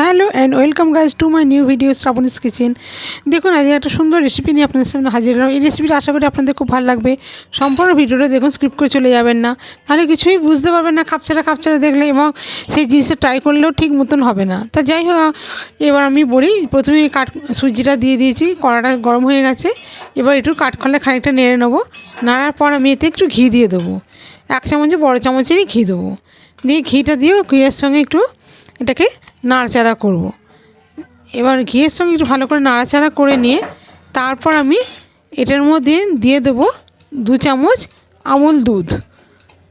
Hello and welcome guys to my new video Shrabani's kitchen. দেখুন আজ একটা সুন্দর রেসিপি নিয়ে আপনাদের সামনে হাজির হলাম। এই রেসিপিটা আশা করি আপনাদের খুব ভালো লাগবে। সম্পূর্ণ ভিডিওটা দেখুন, স্কিপ করে চলে যাবেন না, তাহলে কিছুই বুঝতে পারবেন না খাপছাড়া দেখলে, এবং সেই জিনিসটা ট্রাই করলেও ঠিক মতন হবে না। তা যাই হোক, এবার আমি বলি, প্রথমে সুজিটা দিয়ে দিয়েছি, কড়াটা গরম হয়ে গেছে। এবার একটু কাঠখোলা খানিকটা নেড়ে নেবো। নাড়ার পর আমি এতে একটু ঘি দিয়ে দেবো, 1 চামচে বড় চামচেরই ঘি দেবো। দিয়ে ঘিটা দিয়েও ঘিয়ের সঙ্গে একটু এটাকে নাড়াচাড়া করব। এবার ঘিয়ের সঙ্গে একটু ভালো করে নাড়াচাড়া করে নিয়ে তারপর আমি এটার মধ্যে দিয়ে দেবো 2 চামচ আমুল দুধ,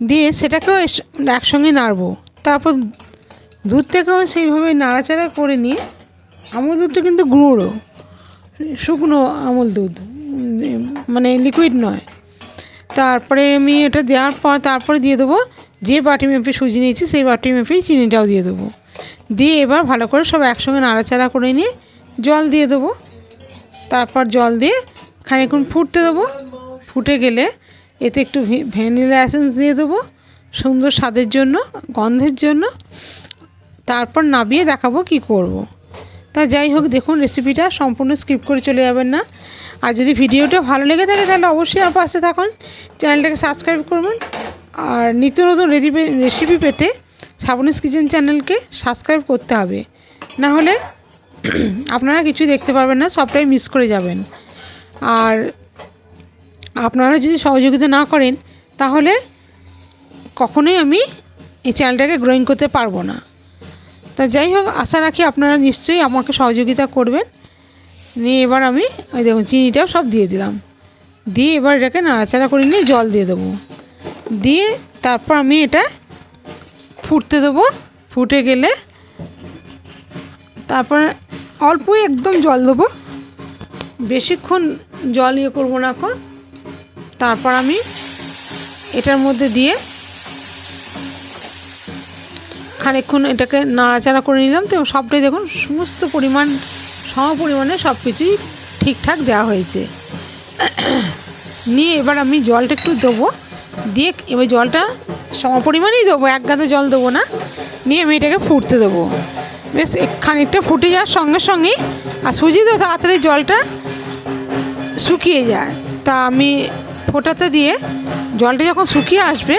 দিয়ে সেটাকেও একসঙ্গে নাড়ব। তারপর দুধটাকেও সেইভাবে নাড়াচাড়া করে নিয়ে, আমুল দুধটা কিন্তু গুঁড়ো, শুকনো আমুল দুধ, মানে লিকুইড নয়। তারপরে আমি এটা দেওয়ার পর তারপরে দিয়ে দেবো যে বাটি মেপে সুজি নিয়েছি সেই বাটি মেপেই চিনিটাও দিয়ে দেবো। দিয়ে এবার ভালো করে সব একসঙ্গে নাড়াচাড়া করে নিয়ে জল দিয়ে দেবো। তারপর জল দিয়ে খানিকক্ষণ ফুটতে দেবো। ফুটে গেলে এতে একটু ভ্যানিলা এসেন্স দিয়ে দেবো সুন্দর স্বাদের জন্য, গন্ধের জন্য। তারপর নামিয়ে দেখাবো কি করব। তা যাই হোক, দেখুন রেসিপিটা সম্পূর্ণ স্কিপ করে চলে যাবেন না। আর যদি ভিডিওটা ভালো লেগে থাকে তাহলে অবশ্যই আমার পাশে থাকুন, চ্যানেলটাকে সাবস্ক্রাইব করবেন। আর নিত্য নতুন রেসিপি পেতে শ্রাবণীস কিচেন চ্যানেলকে সাবস্ক্রাইব করতে হবে, না হলে আপনারা কিছু দেখতে পারবেন না, সবটাই মিস করে যাবেন। আর আপনারা যদি সহযোগিতা না করেন তাহলে কখনোই আমি এই চ্যানেলটাকে গ্রোয়িং করতে পারবো না। তা যাই হোক, আশা রাখি আপনারা নিশ্চয়ই আমাকে সহযোগিতা করবেন। নিয়ে এবার আমি ওই দেখুন চিনিটাও সব দিয়ে দিলাম। দিয়ে এবার এটাকে নাড়াচাড়া করে নিয়ে জল দিয়ে দেবো। দিয়ে তারপর আমি এটা ফুটতে দেবো। ফুটে গেলে তারপর অল্পই একদম জল দেবো, বেশিক্ষণ জল করবো না এখন। তারপর আমি এটার মধ্যে দিয়ে খানিকক্ষণ এটাকে নাড়াচাড়া করে নিলাম। তো সবটাই দেখুন সমস্ত পরিমাণে সব কিছুই ঠিকঠাক দেওয়া হয়েছে। নিয়ে এবার আমি জলটা একটু দেবো। দিয়ে এবার জলটা সমপরিমাণেই দেবো, এক গাদা জল দেবো না। নিয়ে আমি এটাকে ফুটতে দেবো। বেশ খানিকটা ফুটে যাওয়ার সঙ্গে সঙ্গেই, আর সুজি তো তাড়াতাড়ি জলটা শুকিয়ে যায়, তা আমি ফোটাতে দিয়ে জলটা যখন শুকিয়ে আসবে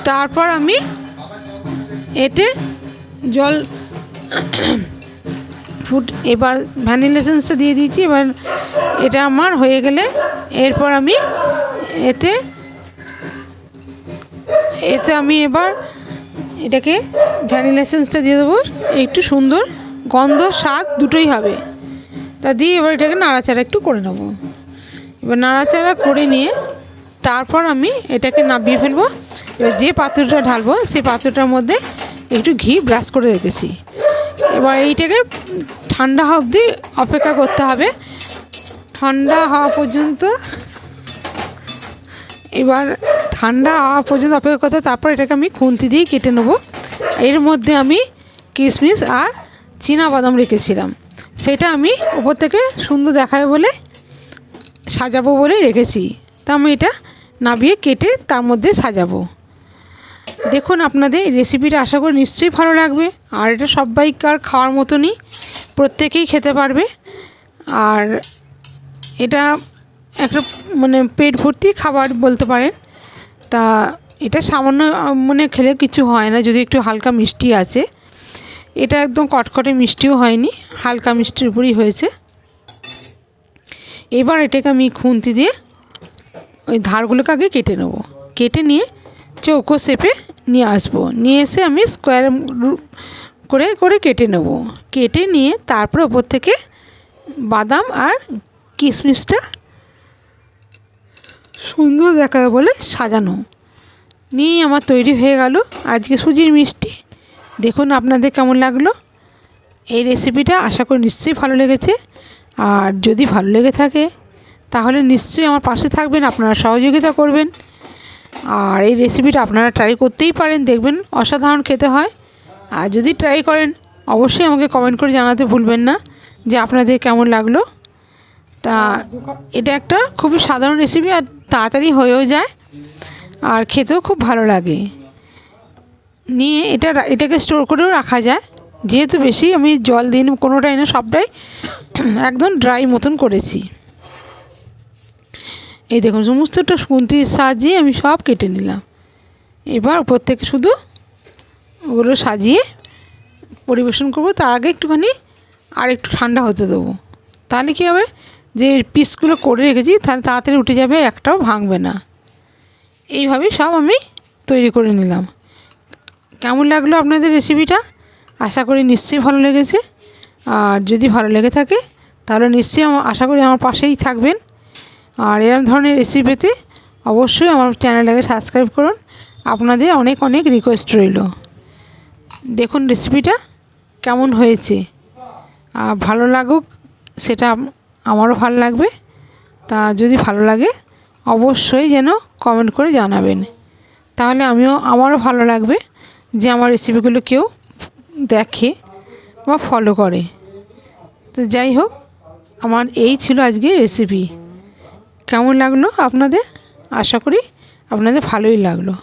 তারপর আমি এতে জল এবার ভ্যানিলা এসেন্সটা দিয়ে দিয়েছি। এবার এটা আমার হয়ে গেলে এরপর আমি এতে আমি এবার এটাকে ভ্যানিলা এসেন্সটা দিয়ে দেবো। একটু সুন্দর গন্ধ স্বাদ দুটোই হবে। তা দিয়ে এবার এটাকে নাড়াচাড়া একটু করে নেব। এবার নাড়াচাড়া করে নিয়ে তারপর আমি এটাকে নামিয়ে ফেলবো। এবার যে পাত্রটা ঢালবো সেই পাত্রটার মধ্যে একটু ঘি ব্রাশ করে রেখেছি। এবার এইটাকে ঠান্ডা হওয়া অবধি অপেক্ষা করতে হবে, ঠান্ডা হওয়া পর্যন্ত। এবার ঠান্ডা হওয়া পর্যন্ত অপেক্ষা করতে, তারপর এটাকে আমি খুন্তি দিয়ে কেটে নেবো। এর মধ্যে আমি কিশমিশ আর চীনাবাদাম রেখেছিলাম, সেটা আমি ওপর থেকে সুন্দর দেখায় বলে সাজাবো বলে রেখেছি। তা আমি এটা নামিয়ে কেটে তার মধ্যে সাজাবো। দেখুন আপনাদের এই রেসিপিটা আশা করি নিশ্চয়ই ভালো লাগবে। আর এটা সবাইকার খাওয়ার মতনই, প্রত্যেকেই খেতে পারবে। আর এটা একটা মানে পেট ভর্তি খাবার বলতে পারেন। তা এটা সামান্য মানে খেলে কিছু হয় না, যদি একটু হালকা মিষ্টি আছে। এটা একদম কটকটে মিষ্টিও হয়নি, হালকা মিষ্টির উপরই হয়েছে। এবার এটাকে আমি খুন্তি দিয়ে ওই ধারগুলোকে আগে কেটে নেব। কেটে নিয়ে চৌকো শেপে নিয়ে আসবো। নিয়ে এসে আমি স্কোয়ার করে কেটে নেব। কেটে নিয়ে তারপর ওপর থেকে বাদাম আর কিশমিশটা সুন্দর দেখাবে বলে সাজানো। নিয়ে আমার তৈরি হয়ে গেল আজকে সুজির মিষ্টি। দেখুন আপনাদের কেমন লাগলো এই রেসিপিটা। আশা করি নিশ্চয়ই ভালো লেগেছে। আর যদি ভালো লেগে থাকে তাহলে নিশ্চয়ই আমার পাশে থাকবেন, আপনারা সহযোগিতা করবেন। আর এই রেসিপিটা আপনারা ট্রাই করতেই পারেন, দেখবেন অসাধারণ খেতে হয়। আর যদি ট্রাই করেন অবশ্যই আমাকে কমেন্ট করে জানাতে ভুলবেন না যে আপনাদের কেমন লাগলো। তা এটা একটা খুবই সাধারণ রেসিপি, আর তাড়াতাড়ি হয়েও যায়, আর খেতেও খুব ভালো লাগে। নিয়ে এটাকে স্টোর করেও রাখা যায়। যেহেতু বেশি আমি জল দিই কোনোটাই না, সবটাই একদম ড্রাই মতন করেছি। এই দেখুন সমস্তটা খুন্তির সাহায্যে আমি সব কেটে নিলাম। এবার উপর থেকে শুধু ওগুলো সাজিয়ে পরিবেশন করব। তার আগে একটুখানি আর একটু ঠান্ডা হতে দেবো, তাহলে কী হবে, যে পিসগুলো করে রেখেছি তাহলে তাড়াতাড়ি উঠে যাবে, একটাও ভাঙবে না। এইভাবেই সব আমি তৈরি করে নিলাম। কেমন লাগলো আপনাদের রেসিপিটা? আশা করি নিশ্চয়ই ভালো লেগেছে। আর যদি ভালো লেগে থাকে তাহলে নিশ্চয়ই আশা করি আমার পাশেই থাকবেন। আর এরকম ধরনের রেসিপি পেতে অবশ্যই আমার চ্যানেলটাকে সাবস্ক্রাইব করুন। আপনাদের অনেক অনেক রিকোয়েস্ট রইল। দেখুন রেসিপিটা কেমন হয়েছে, ভালো লাগুক সেটা আমারও ভালো লাগবে। তা যদি ভালো লাগে অবশ্যই যেন কমেন্ট করে জানাবেন, তাহলে আমারও ভালো লাগবে যে আমার রেসিপিগুলো কেউ দেখে বা ফলো করে। তো যাই হোক, আমার এই ছিল আজকে রেসিপি। কেমন লাগলো আপনাদের? আশা করি আপনাদের ভালোই লাগলো।